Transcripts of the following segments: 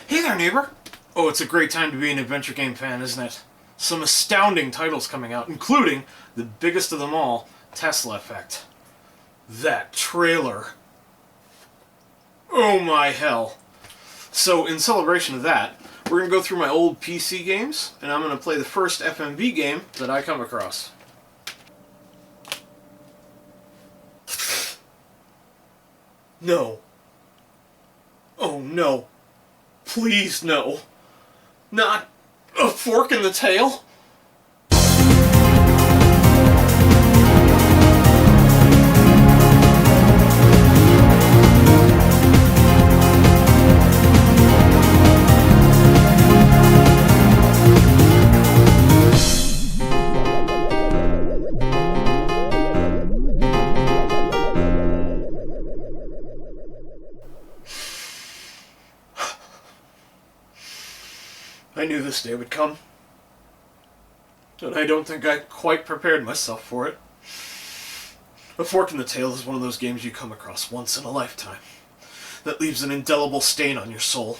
Hey there, neighbor! Oh, it's a great time to be an adventure game fan, isn't it? Some astounding titles coming out, including the biggest of them all, Tesla Effect. That trailer. Oh my hell. So, in celebration of that, we're going to go through my old PC games, and I'm going to play the first FMV game that I come across. No. Oh no. Please no. Not a fork in the tail? I knew this day would come, and I don't think I quite prepared myself for it. A Fork in the Tail is one of those games you come across once in a lifetime, that leaves an indelible stain on your soul.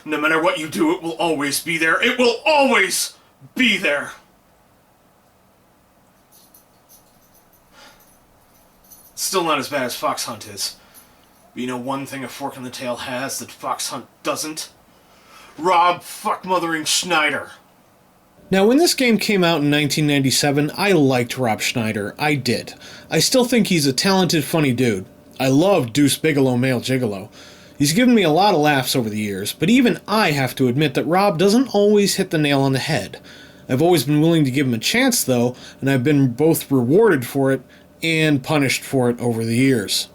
No matter what you do, it will always be there. It will always be there! Still not as bad as Fox Hunt is. But you know one thing A Fork in the Tail has that Fox Hunt doesn't? Rob fuck-mothering Schneider. Now, when this game came out in 1997, I liked Rob Schneider. I did. I still think he's a talented, funny dude. I love Deuce Bigalow Male Gigolo. He's given me a lot of laughs over the years, but even I have to admit that Rob doesn't always hit the nail on the head. I've always been willing to give him a chance, though, and I've been both rewarded for it and punished for it over the years.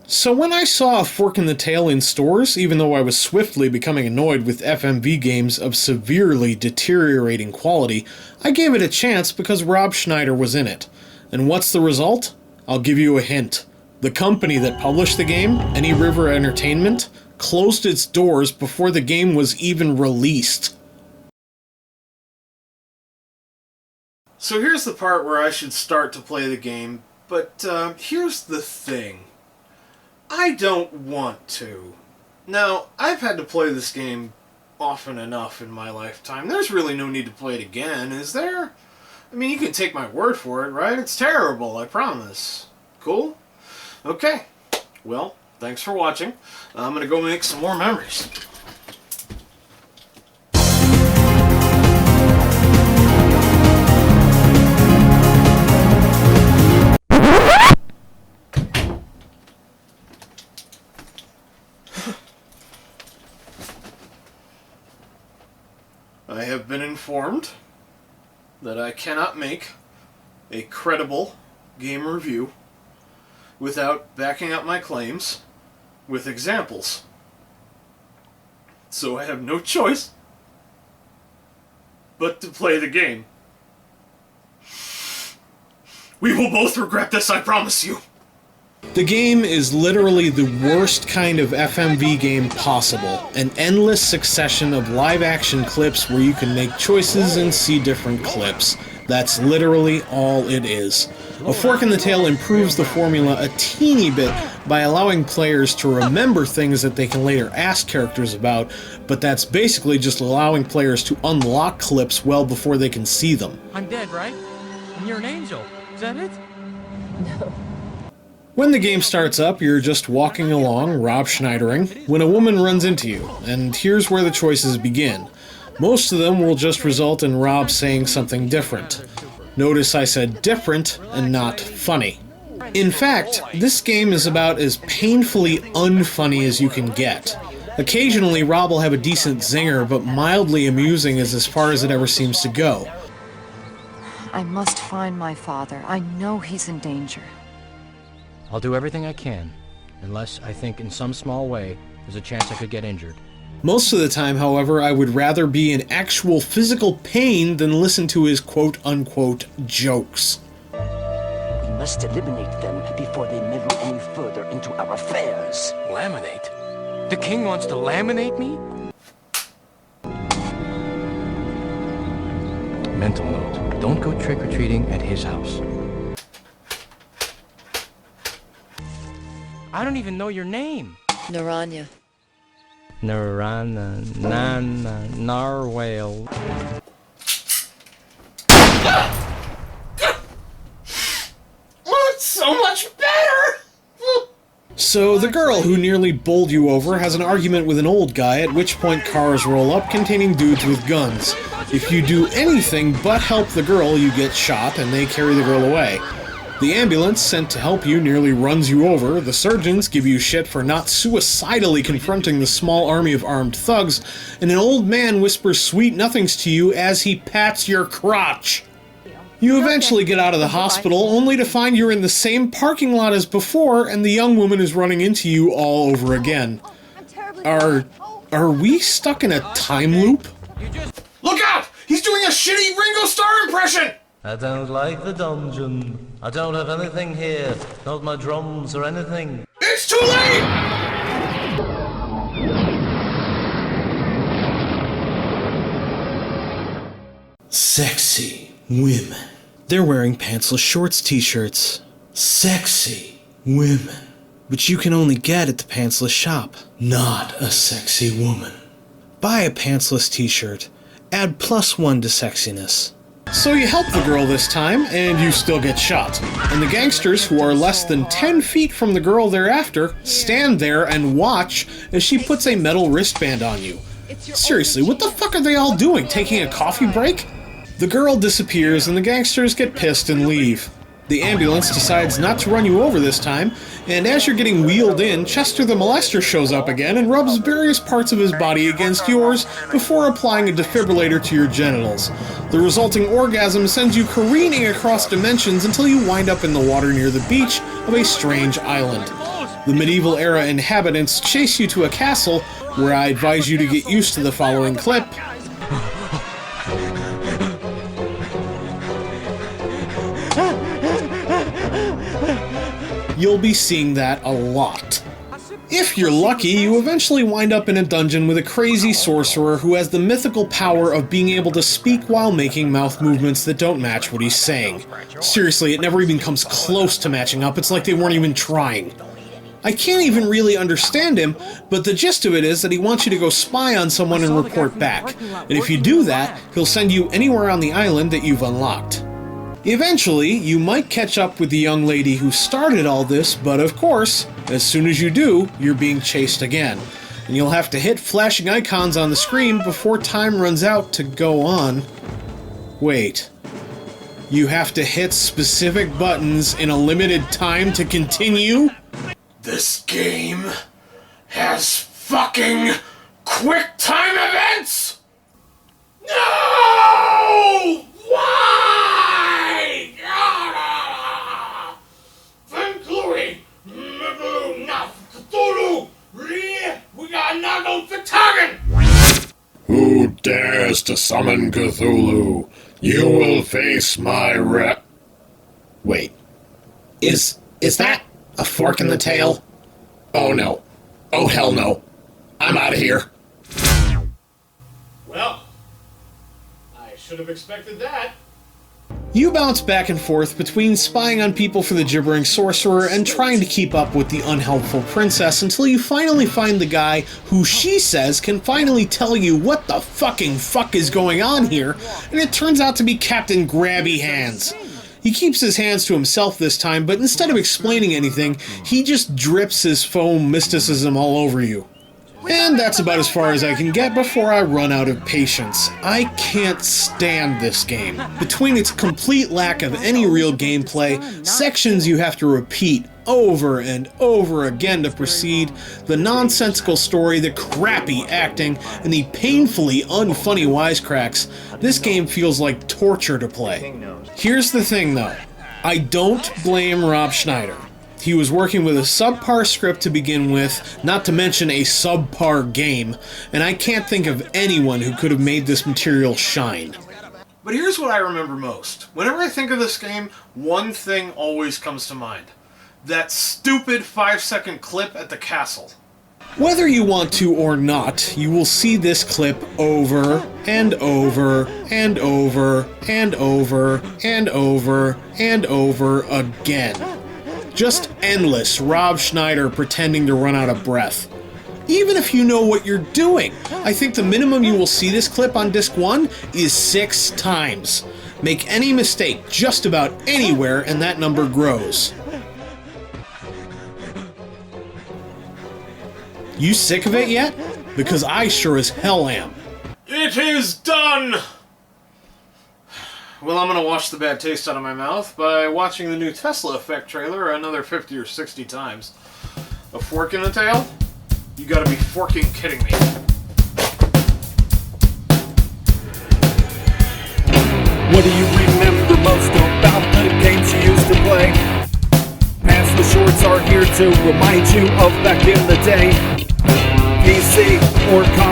So when I saw A Fork in the Tail in stores, even though I was swiftly becoming annoyed with FMV games of severely deteriorating quality, I gave it a chance because Rob Schneider was in it. And what's the result? I'll give you a hint. The company that published the game, Any River Entertainment, closed its doors before the game was even released. So here's the part where I should start to play the game, but here's the thing. I don't want to. Now, I've had to play this game often enough in my lifetime. There's really no need to play it again, is there? I mean, you can take my word for it, right? It's terrible, I promise. Cool? Okay. Well, thanks for watching. I'm gonna go make some more memories. I have been informed that I cannot make a credible game review without backing up my claims with examples. So I have no choice but to play the game. We will both regret this, I promise you. The game is literally the worst kind of FMV game possible. An endless succession of live-action clips where you can make choices and see different clips. That's literally all it is. A Fork in the Tail improves the formula a teeny bit by allowing players to remember things that they can later ask characters about, but that's basically just allowing players to unlock clips well before they can see them. I'm dead, right? And you're an angel. Is that it? No. When the game starts up, you're just walking along, Rob Schneidering, when a woman runs into you, and here's where the choices begin. Most of them will just result in Rob saying something different. Notice I said different and not funny. In fact, this game is about as painfully unfunny as you can get. Occasionally, Rob will have a decent zinger, but mildly amusing is as far as it ever seems to go. I must find my father. I know he's in danger. I'll do everything I can, unless I think in some small way there's a chance I could get injured. Most of the time, however, I would rather be in actual physical pain than listen to his quote-unquote jokes. We must eliminate them before they meddle any further into our affairs. Laminate? The king wants to laminate me? Mental note, don't go trick-or-treating at his house. I don't even know your name. Naranya. Narana, Nana, Narwhale. Oh, it's so much better! So the girl who nearly bowled you over has an argument with an old guy, at which point cars roll up containing dudes with guns. If you do anything but help the girl, you get shot and they carry the girl away. The ambulance sent to help you nearly runs you over, the surgeons give you shit for not suicidally confronting the small army of armed thugs, and an old man whispers sweet nothings to you as he pats your crotch. You eventually get out of the hospital, only to find you're in the same parking lot as before, and the young woman is running into you all over again. Are we stuck in a time loop? Look out! He's doing a shitty Ringo Starr impression! I don't like the dungeon. I don't have anything here. Not my drums or anything. It's too late! Sexy women. They're wearing pantsless shorts t-shirts. Sexy women. But you can only get at the pantsless shop. Not a sexy woman. Buy a pantsless t-shirt. Add +1 to sexiness. So you help the girl this time, and you still get shot. And the gangsters, who are less than 10 feet from the girl they're after, stand there and watch as she puts a metal wristband on you. Seriously, what the fuck are they all doing? Taking a coffee break? The girl disappears and the gangsters get pissed and leave. The ambulance decides not to run you over this time, and as you're getting wheeled in, Chester the molester shows up again and rubs various parts of his body against yours before applying a defibrillator to your genitals. The resulting orgasm sends you careening across dimensions until you wind up in the water near the beach of a strange island. The medieval era inhabitants chase you to a castle, where I advise you to get used to the following clip. You'll be seeing that a lot. If you're lucky, you eventually wind up in a dungeon with a crazy sorcerer who has the mythical power of being able to speak while making mouth movements that don't match what he's saying. Seriously, it never even comes close to matching up. It's like they weren't even trying. I can't even really understand him, but the gist of it is that he wants you to go spy on someone and report back. And if you do that, he'll send you anywhere on the island that you've unlocked. Eventually, you might catch up with the young lady who started all this, but of course, as soon as you do, you're being chased again. And you'll have to hit flashing icons on the screen before time runs out to go on. Wait. You have to hit specific buttons in a limited time to continue? This game has fucking quick time events? No! Why? Cthulhu! We got knocked on the target! Who dares to summon Cthulhu? You will face my Wait. Is that a fork in the tail? Oh no. Oh hell no. I'm out of here. Well, I should have expected that. You bounce back and forth between spying on people for the gibbering sorcerer and trying to keep up with the unhelpful princess until you finally find the guy who she says can finally tell you what the fucking fuck is going on here, and it turns out to be Captain Grabby Hands. He keeps his hands to himself this time, but instead of explaining anything, he just drips his foam mysticism all over you. And that's about as far as I can get before I run out of patience. I can't stand this game. Between its complete lack of any real gameplay, sections you have to repeat over and over again to proceed, the nonsensical story, the crappy acting, and the painfully unfunny wisecracks, this game feels like torture to play. Here's the thing though, I don't blame Rob Schneider. He was working with a subpar script to begin with, not to mention a subpar game, and I can't think of anyone who could have made this material shine. But here's what I remember most. Whenever I think of this game, one thing always comes to mind. That stupid 5-second clip at the castle. Whether you want to or not, you will see this clip over and over and over and over and over and over again. Just endless Rob Schneider pretending to run out of breath. even if you know what you're doing. I think the minimum you will see this clip on disc 1 is 6 times. Make any mistake just about anywhere and that number grows. You sick of it yet? Because I sure as hell am. It is done! Well, I'm gonna wash the bad taste out of my mouth by watching the new Tesla Effect trailer another 50 or 60 times. A fork in the tail? You gotta be forking kidding me. What do you remember most about the games you used to play? Pantsless shorts are here to remind you of back in the day. PC or console.